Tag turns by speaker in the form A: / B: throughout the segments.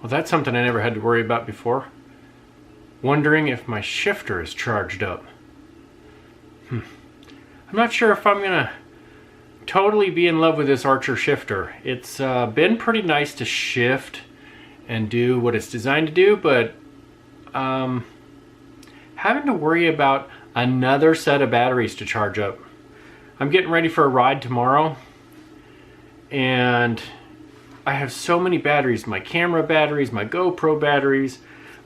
A: Well, that's something I never had to worry about before. Wondering if my shifter is charged up. I'm not sure if I'm gonna totally be in love with this Archer shifter. It's been pretty nice to shift and do what it's designed to do, but having to worry about another set of batteries to charge up. I'm getting ready for a ride tomorrow, and I have so many batteries. My camera batteries, my GoPro batteries,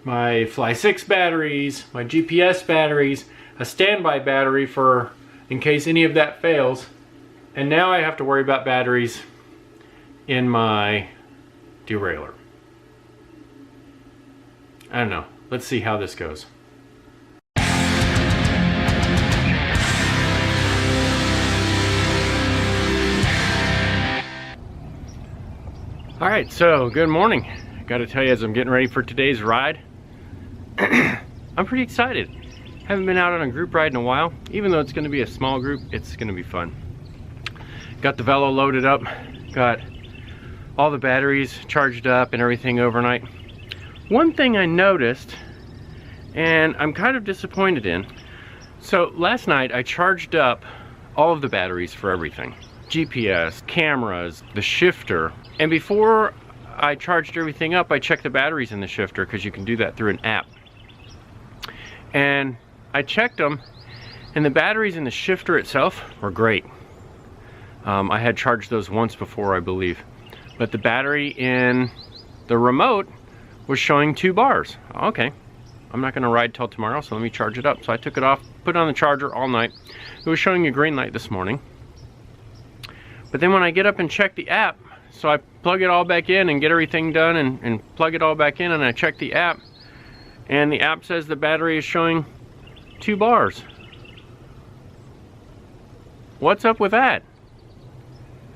A: my Fly 6 batteries, my GPS batteries, a standby battery for in case any of that fails. And now I have to worry about batteries in my derailleur. I don't know. Let's see how this goes. Alright, so good morning. I gotta tell you, as I'm getting ready for today's ride, I'm pretty excited. Haven't been out on a group ride in a while. Even though it's gonna be a small group, it's gonna be fun. Got the Velo loaded up, got all the batteries charged up and everything overnight. One thing I noticed, and I'm kind of disappointed in, so last night I charged up all of the batteries for everything. GPS, cameras, the shifter, and before I charged everything up, I checked the batteries in the shifter because you can do that through an app. And I checked them, and the batteries in the shifter itself were great. I had charged those once before, I believe. But the battery in the remote was showing 2 bars. Okay, I'm not gonna ride till tomorrow, so let me charge it up. So I took it off, put it on the charger all night. It was showing a green light this morning. But then when I get up and check the app, so I plug it all back in and get everything done and plug it all back in, and I check the app, and the app says the battery is showing 2 bars. What's up with that?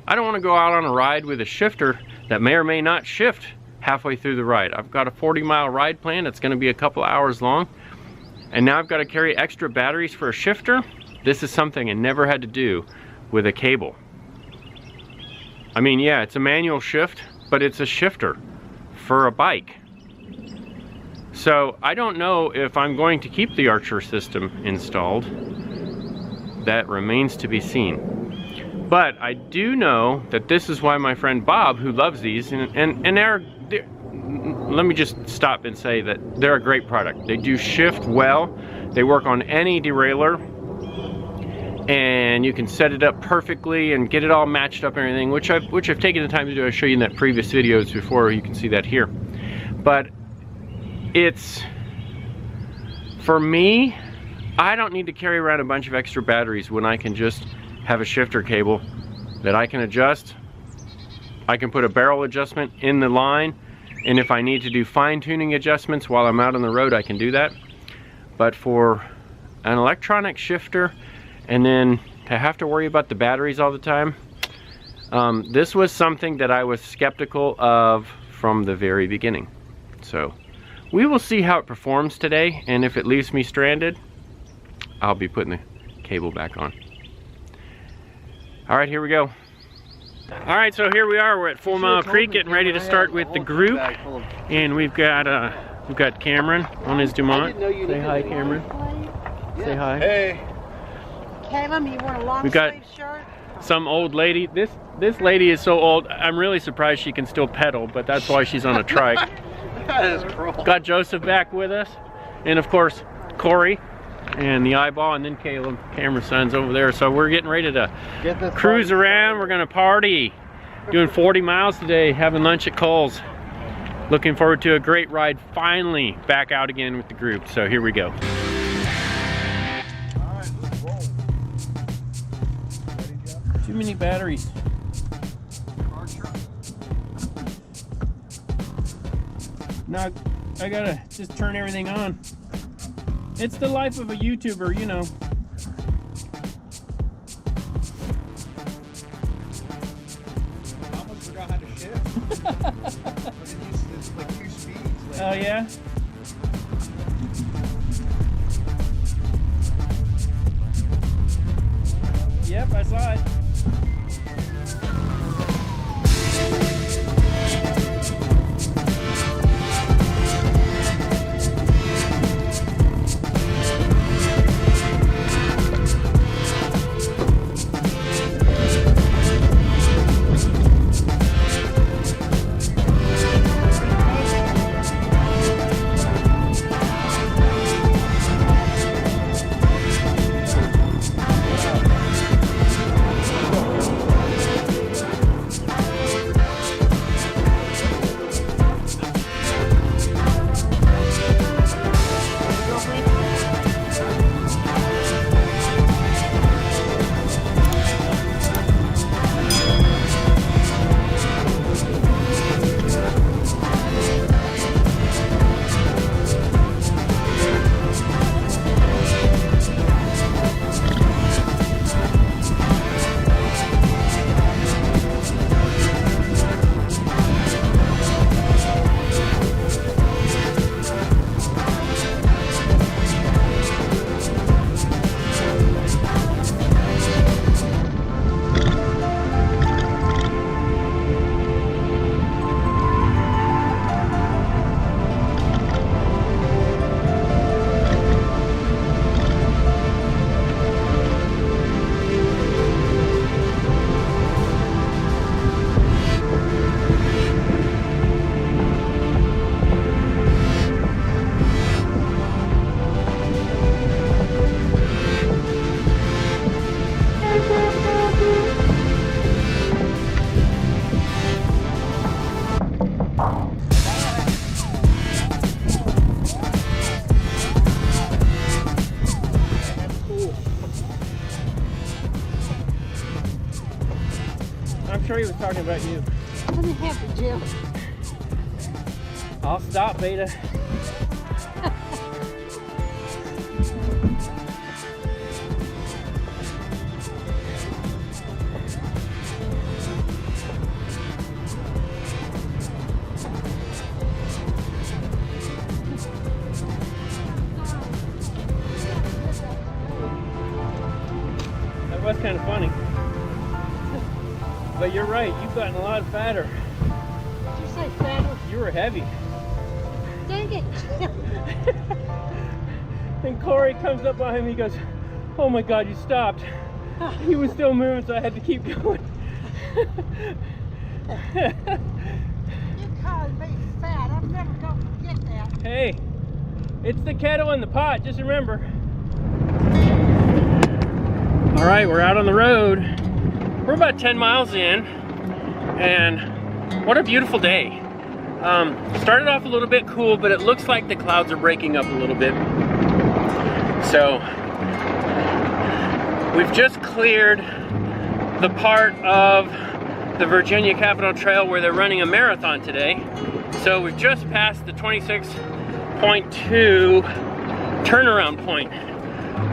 A: I don't want to go out on a ride with a shifter that may or may not shift halfway through the ride. I've got a 40-mile ride plan. It's going to be a couple hours long, and now I've got to carry extra batteries for a shifter. This is something I never had to do with a cable. I mean, yeah, it's a manual shift, but it's a shifter for a bike. So I don't know if I'm going to keep the Archer system installed. That remains to be seen. But I do know that this is why my friend Bob, who loves these, and they're, let me just stop and say that they're a great product. They do shift well. They work on any derailleur, and you can set it up perfectly and get it all matched up and everything, which I've taken the time to do. I show you in that previous videos before. You can see that here. But it's, for me, I don't need to carry around a bunch of extra batteries when I can just have a shifter cable that I can adjust. I can put a barrel adjustment in the line, and if I need to do fine-tuning adjustments while I'm out on the road, I can do that. But for an electronic shifter, and then to have to worry about the batteries all the time, this was something that I was skeptical of from the very beginning. So we will see how it performs today, and if it leaves me stranded, I'll be putting the cable back on. All right, here we go. All right, so here we are. We're at 4 Mile Creek, getting ready to start with the group, and we've got Cameron on his Dumont. Say hi, Cameron. Say hi. Hey.
B: Caleb, you want a long
A: we got
B: sleeve shirt?
A: Some old lady. This lady is so old. I'm really surprised she can still pedal, but that's why she's on a trike.
C: That is cruel.
A: Got Joseph back with us, and of course Corey and the eyeball, and then Caleb, camera son's over there. So we're getting ready to cruise around. We're gonna party, doing 40 miles today, having lunch at Cole's. Looking forward to a great ride. Finally back out again with the group. So here we go. Too many batteries. Now I gotta just turn everything on. It's the life of a YouTuber, you know.
C: I almost forgot how to shift. It's like 2 speeds.
A: Oh yeah? Yep, I saw it. I'm sure he was talking about you.
B: Let me have the Jim.
A: I'll stop, Beta. That was kind of funny. But you're right, you've gotten a lot fatter.
B: Did you say fatter?
A: You were heavy.
B: Dang it.
A: And Corey comes up behind me, he goes, oh my God, you stopped. He was still moving, so I had to keep going.
B: You called me fat. I'm never going to forget that.
A: Hey, it's the kettle in the pot, just remember. All right, we're out on the road. We're about 10 miles in, and what a beautiful day. Started off a little bit cool, but it looks like the clouds are breaking up a little bit. So, we've just cleared the part of the Virginia Capitol Trail where they're running a marathon today. So we've just passed the 26.2 turnaround point.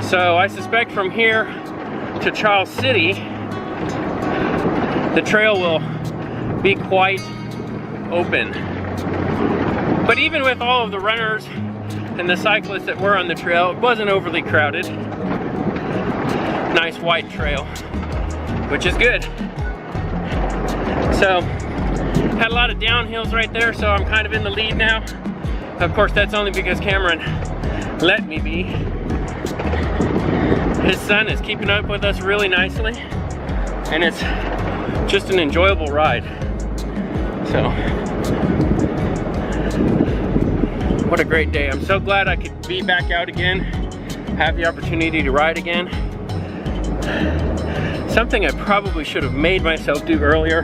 A: So I suspect from here to Charles City, the trail will be quite open. But even with all of the runners and the cyclists that were on the trail, it wasn't overly crowded. Nice wide trail, which is good. So, had a lot of downhills right there, so I'm kind of in the lead now. Of course, that's only because Cameron let me be. His son is keeping up with us really nicely, and it's just an enjoyable ride. So, what a great day. I'm so glad I could be back out again, have the opportunity to ride again. Something I probably should have made myself do earlier,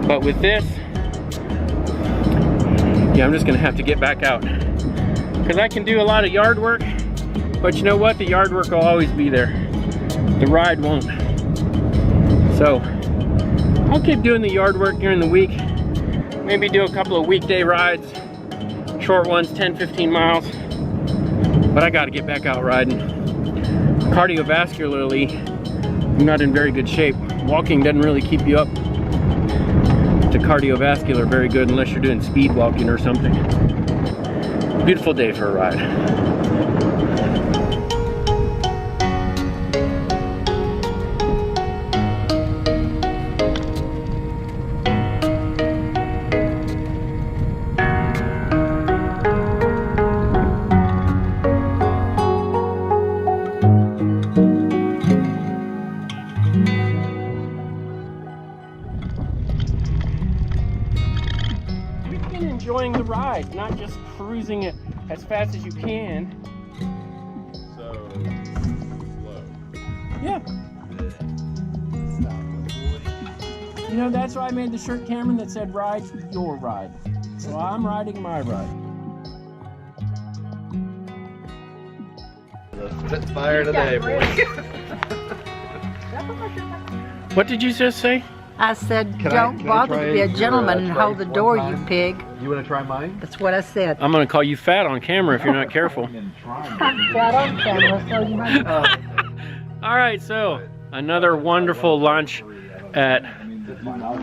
A: but with this, yeah, I'm just gonna have to get back out. Because I can do a lot of yard work, but you know what? The yard work will always be there. The ride won't. So, I'll keep doing the yard work during the week. Maybe do a couple of weekday rides, short ones, 10, 15 miles. But I gotta get back out riding. Cardiovascularly, I'm not in very good shape. Walking doesn't really keep you up to cardiovascular very good unless you're doing speed walking or something. Beautiful day for a ride. Enjoying the ride, not just cruising it as fast as you can.
C: So, slow.
A: Yeah. You know, that's why I made the shirt, Cameron, that said ride your ride. So I'm riding my ride.
C: Spitfire today, boy.
A: What did you just say?
B: I said,
C: Can I
B: don't bother
C: try
B: to be a
C: your,
B: gentleman and
C: Trike
B: hold the
C: one
B: door,
C: time?
B: you pig.
C: You want to try mine?
B: That's what I said.
A: I'm gonna call you fat on camera if you're not careful.
B: I'm fat on camera, so you might.
A: All right, so another wonderful lunch at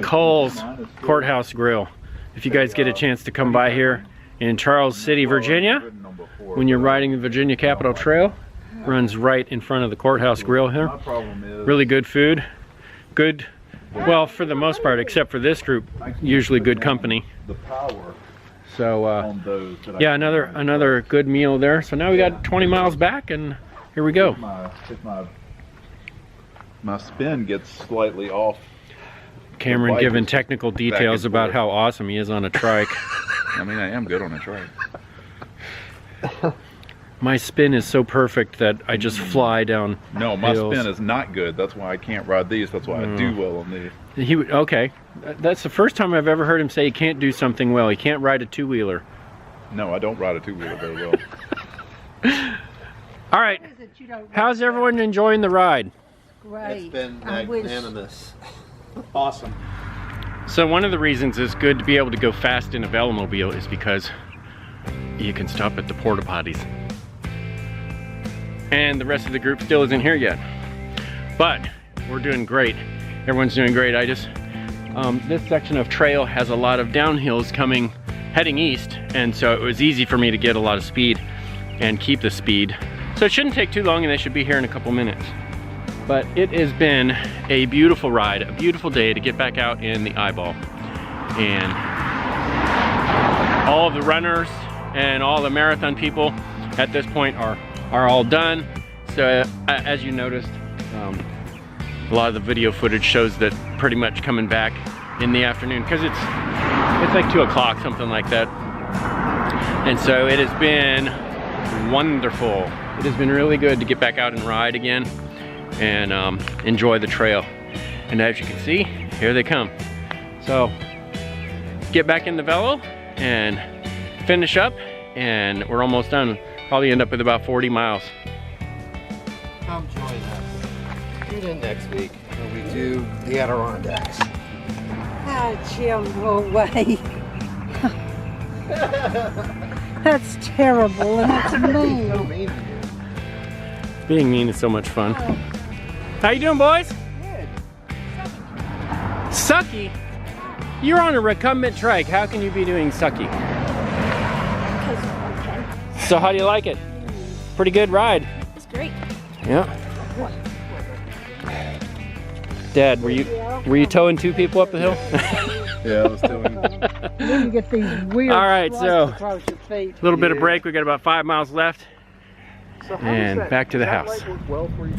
A: Cole's Courthouse Grill. If you guys get a chance to come by here in Charles City, Virginia, when you're riding the Virginia Capitol Trail, runs right in front of the Courthouse Grill here. Really good food, good. Well, for the most part, except for this group, usually good company. So, yeah, another good meal there. So now we got 20 miles back, and here we go.
C: My spin gets slightly off.
A: Cameron giving technical details about how awesome he is on a trike.
C: I mean, I am good on a trike.
A: My spin is so perfect that I just fly down.
C: No, my
A: hills.
C: spin is not good. That's why I can't ride these. That's why I do well on these.
A: Okay, that's the first time I've ever heard him say he can't do something well. He can't ride a two-wheeler.
C: No, I don't ride a two-wheeler very well.
A: All right, how's everyone enjoying the ride?
B: Great.
D: It's been
B: I wish-
D: magnanimous.
C: Awesome.
A: So one of the reasons it's good to be able to go fast in a Velomobile is because you can stop at the porta potties. And the rest of the group still isn't here yet. But we're doing great. Everyone's doing great. I just, this section of trail has a lot of downhills heading east, and so it was easy for me to get a lot of speed and keep the speed. So it shouldn't take too long, and they should be here in a couple minutes. But it has been a beautiful ride, a beautiful day to get back out in the eyeball. And all of the runners and all the marathon people at this point are all done. So as you noticed, a lot of the video footage shows that pretty much coming back in the afternoon, because it's like 2 o'clock, something like that. And so it has been wonderful. It has been really good to get back out and ride again and enjoy the trail. And as you can see, here they come. So get back in the Velo and finish up, and we're almost done. Probably end up with about 40 miles.
C: Come join us. Tune in next week when we do the Adirondacks.
B: Ah, Jim, go away. That's terrible, and that's
C: So
B: mean.
C: mean to you.
A: Being mean is so much fun. How you doing, boys?
B: Good.
A: Sucky? You're on a recumbent trike. How can you be doing sucky? So how do you like it? Pretty good ride.
D: It's great.
A: Yeah. Dad, were you towing 2 people up the hill?
C: Yeah, I was doing.
B: Then you get these weird
A: All right,
B: spots
A: so
B: across your feet.
A: a little bit of break. We got about 5 miles left.
C: So how
A: And
C: does
A: back to the
C: does that
A: house.
C: light work well for you?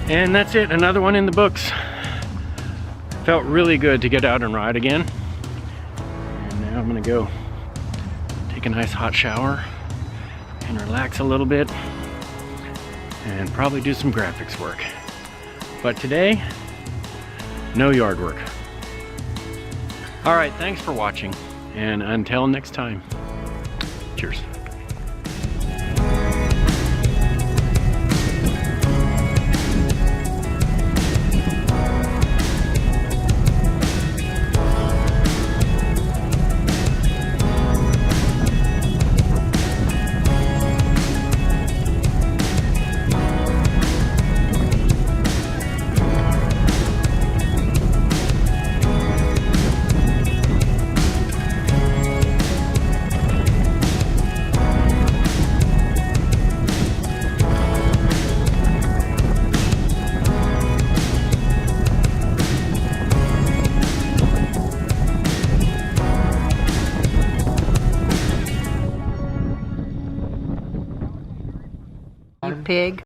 A: And that's it, another one in the books. Felt really good to get out and ride again. And now I'm gonna go take a nice hot shower and relax a little bit and probably do some graphics work. But today, no yard work. All right, thanks for watching, and until next time, cheers.
B: You pig.